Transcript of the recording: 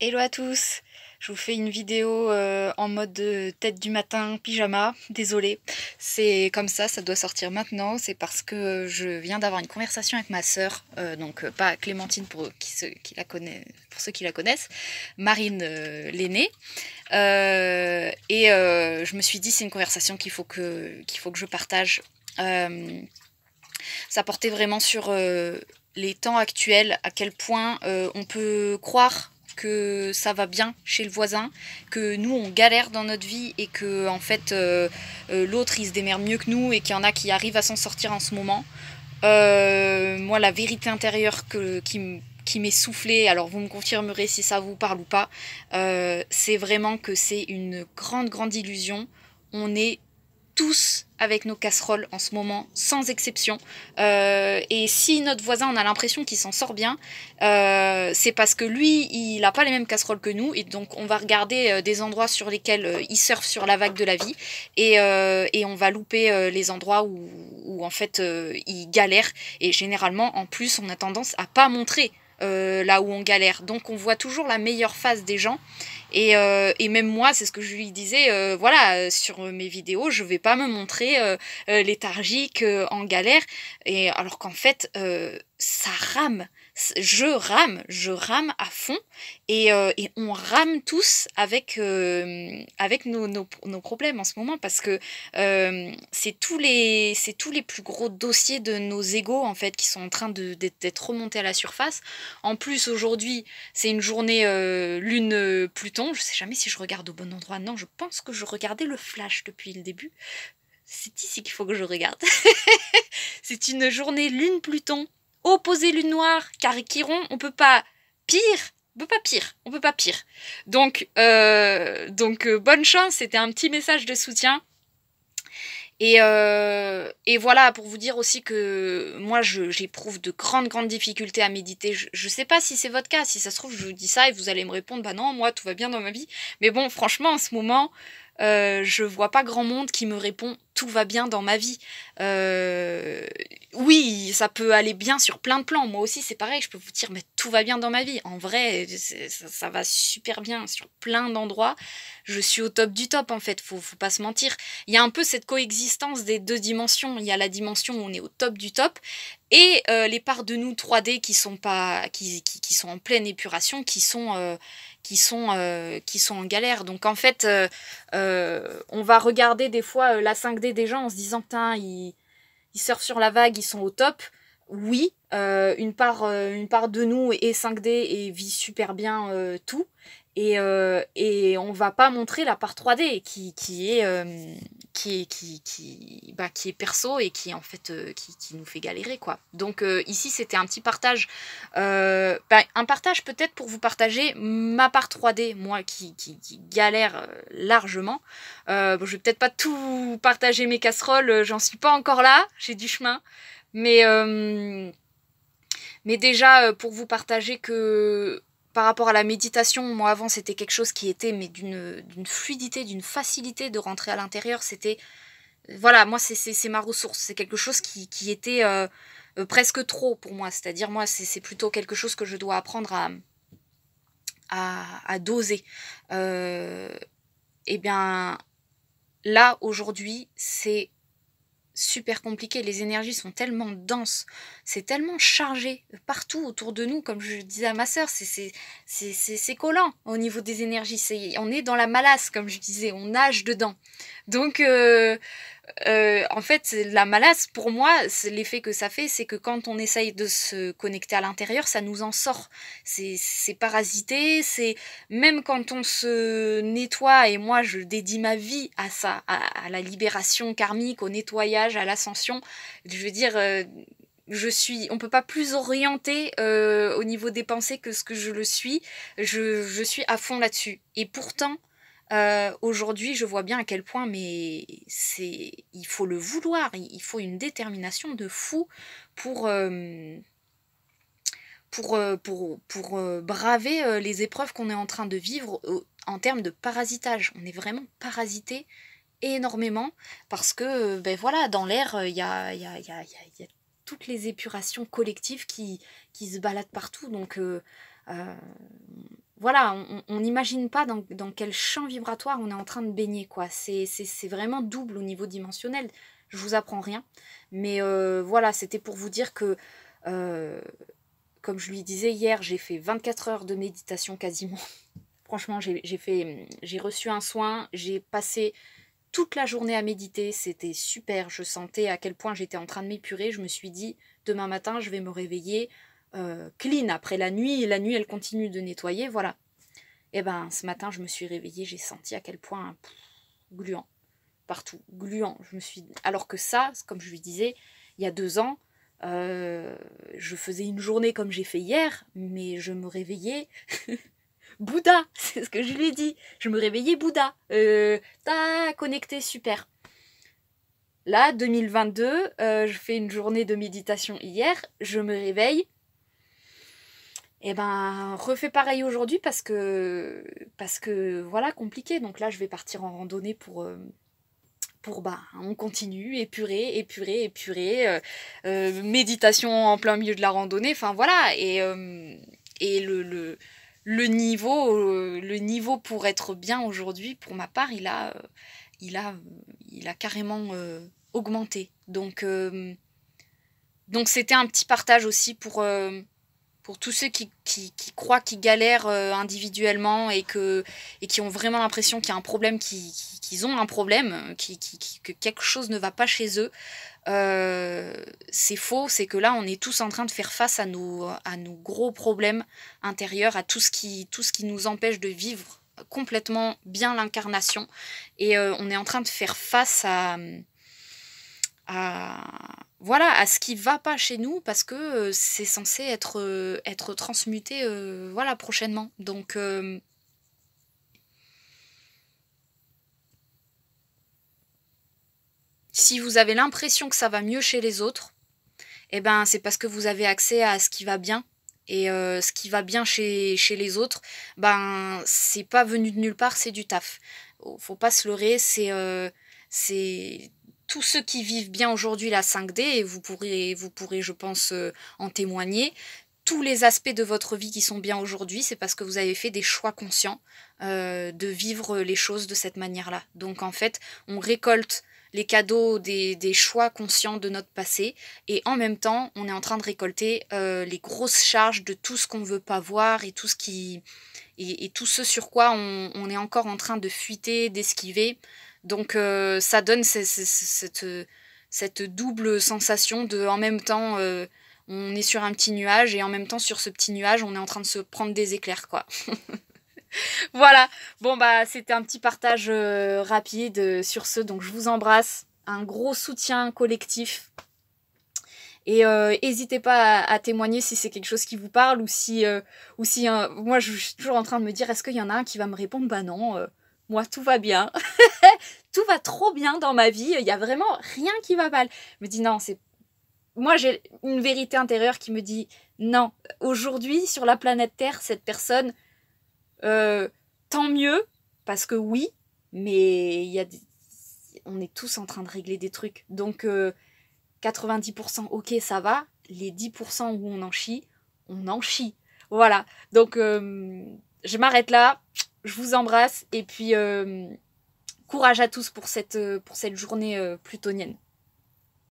Hello à tous, je vous fais une vidéo en mode tête du matin, pyjama, désolée. C'est comme ça doit sortir maintenant, c'est parce que je viens d'avoir une conversation avec ma sœur, pas Clémentine qui la pour ceux qui la connaissent, Marine l'aînée. Je me suis dit c'est une conversation qu'il faut que je partage. Euh, Ça portait vraiment sur les temps actuels, à quel point on peut croire que ça va bien chez le voisin, que nous on galère dans notre vie et que en fait l'autre il se démerde mieux que nous et qu'il y en a qui arrivent à s'en sortir en ce moment. Moi la vérité intérieure qui m'est soufflée, alors vous me confirmerez si ça vous parle ou pas, c'est vraiment que c'est une grande illusion. On est tous avec nos casseroles en ce moment, sans exception. Et si notre voisin, on a l'impression qu'il s'en sort bien, c'est parce que lui, il n'a pas les mêmes casseroles que nous. Et donc, on va regarder des endroits sur lesquels il surfe sur la vague de la vie. Et on va louper les endroits où en fait, il galère. Et généralement, en plus, on a tendance à pas montrer là où on galère. Donc on voit toujours la meilleure face des gens. Et même moi, c'est ce que je lui disais, voilà, sur mes vidéos, je vais pas me montrer léthargique, en galère. Et alors qu'en fait, ça rame. Je rame à fond. Et on rame tous avec nos problèmes en ce moment parce que c'est tous les plus gros dossiers de nos égos en fait qui sont en train d'être remontés à la surface. En plus, aujourd'hui, c'est une journée Lune-Pluton. Je sais jamais si je regarde au bon endroit. Non, je pense que je regardais le Flash depuis le début. C'est ici qu'il faut que je regarde. C'est une journée Lune-Pluton, opposé Lune Noire, carré Chiron. On peut pas pire. On peut pas pire. On peut pas pire. Bonne chance. C'était un petit message de soutien. Et voilà, pour vous dire aussi que moi, j'éprouve de grandes difficultés à méditer. Je sais pas si c'est votre cas. Si ça se trouve, je vous dis ça et vous allez me répondre, bah non, moi, tout va bien dans ma vie. Mais bon, franchement, en ce moment, je vois pas grand monde qui me répond tout va bien dans ma vie. Euh, oui, ça peut aller bien sur plein de plans. Moi aussi, c'est pareil. Je peux vous dire, mais tout va bien dans ma vie. En vrai, ça va super bien sur plein d'endroits. Je suis au top du top, en fait. Faut pas se mentir. Il y a un peu cette coexistence des deux dimensions. Il y a la dimension où on est au top du top et les parts de nous 3D qui sont pas, qui sont en pleine épuration, qui sont en galère. Donc en fait, on va regarder des fois la 5D des gens en se disant putain, ils surfent sur la vague, ils sont au top. Oui, une part de nous est 5D et vit super bien tout. Et on va pas montrer la part 3D qui est perso et qui en fait qui nous fait galérer quoi. Donc ici c'était un petit partage, un partage peut-être pour vous partager ma part 3D, moi qui galère largement. Bon, je vais peut-être pas tout partager mes casseroles, j'en suis pas encore là, j'ai du chemin. Mais, euh, mais déjà, pour vous partager que par rapport à la méditation, moi avant c'était quelque chose qui était mais d'une fluidité, d'une facilité de rentrer à l'intérieur. C'était, voilà, moi c'est ma ressource. C'est quelque chose qui était presque trop pour moi. C'est-à-dire moi c'est plutôt quelque chose que je dois apprendre à doser. Euh, et bien là aujourd'hui c'est super compliqué. Les énergies sont tellement denses, c'est tellement chargé partout autour de nous, comme je disais à ma sœur, c'est collant au niveau des énergies. On est dans la malasse, comme je disais, on nage dedans. Donc, en fait, la malasse, pour moi, l'effet que ça fait, c'est que quand on essaye de se connecter à l'intérieur, ça nous en sort. C'est parasité, c'est même quand on se nettoie, et moi je dédie ma vie à ça, à la libération karmique, au nettoyage, à l'ascension. Je veux dire, on peut pas plus orienter au niveau des pensées que ce que je le suis. Je suis à fond là-dessus. Et pourtant, aujourd'hui, je vois bien à quel point, mais il faut le vouloir, il faut une détermination de fou pour, braver les épreuves qu'on est en train de vivre en termes de parasitage. On est vraiment parasité énormément parce que, ben voilà, dans l'air, il y a toutes les épurations collectives qui se baladent partout. Donc, euh, voilà, on n'imagine pas dans quel champ vibratoire on est en train de baigner, quoi. C'est vraiment double au niveau dimensionnel. Je vous apprends rien. Mais voilà, c'était pour vous dire que, comme je lui disais hier, j'ai fait 24 heures de méditation quasiment. Franchement, j'ai reçu un soin, j'ai passé toute la journée à méditer, c'était super. Je sentais à quel point j'étais en train de m'épurer. Je me suis dit, demain matin, je vais me réveiller clean après la nuit. Et la nuit, elle continue de nettoyer, voilà. Et ben, ce matin, je me suis réveillée, j'ai senti à quel point gluant, partout, gluant. Alors que ça, comme je lui disais, il y a 2 ans, je faisais une journée comme j'ai fait hier, mais je me réveillais Bouddha, c'est ce que je lui ai dit. Je me réveillais Bouddha. Connecté, super. Là, 2022, je fais une journée de méditation hier, je me réveille. Et ben, refais pareil aujourd'hui parce que voilà, compliqué. Donc là, je vais partir en randonnée pour on continue, épurer, méditation en plein milieu de la randonnée, enfin voilà, et le niveau pour être bien aujourd'hui, pour ma part, il a carrément augmenté. Donc c'était un petit partage aussi pour tous ceux qui croient qu'ils galèrent individuellement et qui ont vraiment l'impression qu'il y a un problème, qu'ils ont un problème, que quelque chose ne va pas chez eux. C'est faux, c'est que là on est tous en train de faire face à nos gros problèmes intérieurs, à tout ce qui nous empêche de vivre complètement bien l'incarnation. Et on est en train de faire face voilà, à ce qui va pas chez nous parce que c'est censé être transmuté voilà, prochainement. Donc si vous avez l'impression que ça va mieux chez les autres, eh ben c'est parce que vous avez accès à ce qui va bien. Et ce qui va bien chez les autres, ben c'est pas venu de nulle part, c'est du taf. Faut pas se leurrer, c'est tous ceux qui vivent bien aujourd'hui la 5D, et vous pourrez je pense en témoigner. Tous les aspects de votre vie qui sont bien aujourd'hui, c'est parce que vous avez fait des choix conscients de vivre les choses de cette manière-là. Donc en fait, on récolte les cadeaux des choix conscients de notre passé, et en même temps, on est en train de récolter les grosses charges de tout ce qu'on ne veut pas voir et tout ce sur quoi on est encore en train de fuiter, d'esquiver. Donc ça donne cette double sensation de, en même temps, on est sur un petit nuage, et en même temps, sur ce petit nuage, on est en train de se prendre des éclairs, quoi. Voilà, bon bah c'était un petit partage rapide sur ce, donc je vous embrasse, un gros soutien collectif, et n'hésitez pas à témoigner si c'est quelque chose qui vous parle, ou si moi je suis toujours en train de me dire, est-ce qu'il y en a un qui va me répondre, bah non, moi tout va bien, tout va trop bien dans ma vie, il y a vraiment rien qui va mal. Je me dis non, moi j'ai une vérité intérieure qui me dit non, aujourd'hui sur la planète Terre, cette personne, tant mieux, parce que oui, mais on est tous en train de régler des trucs. Donc 90% ok, ça va, les 10% où on en chie, on en chie. Voilà, donc je m'arrête là, je vous embrasse, et puis courage à tous pour cette journée plutonienne.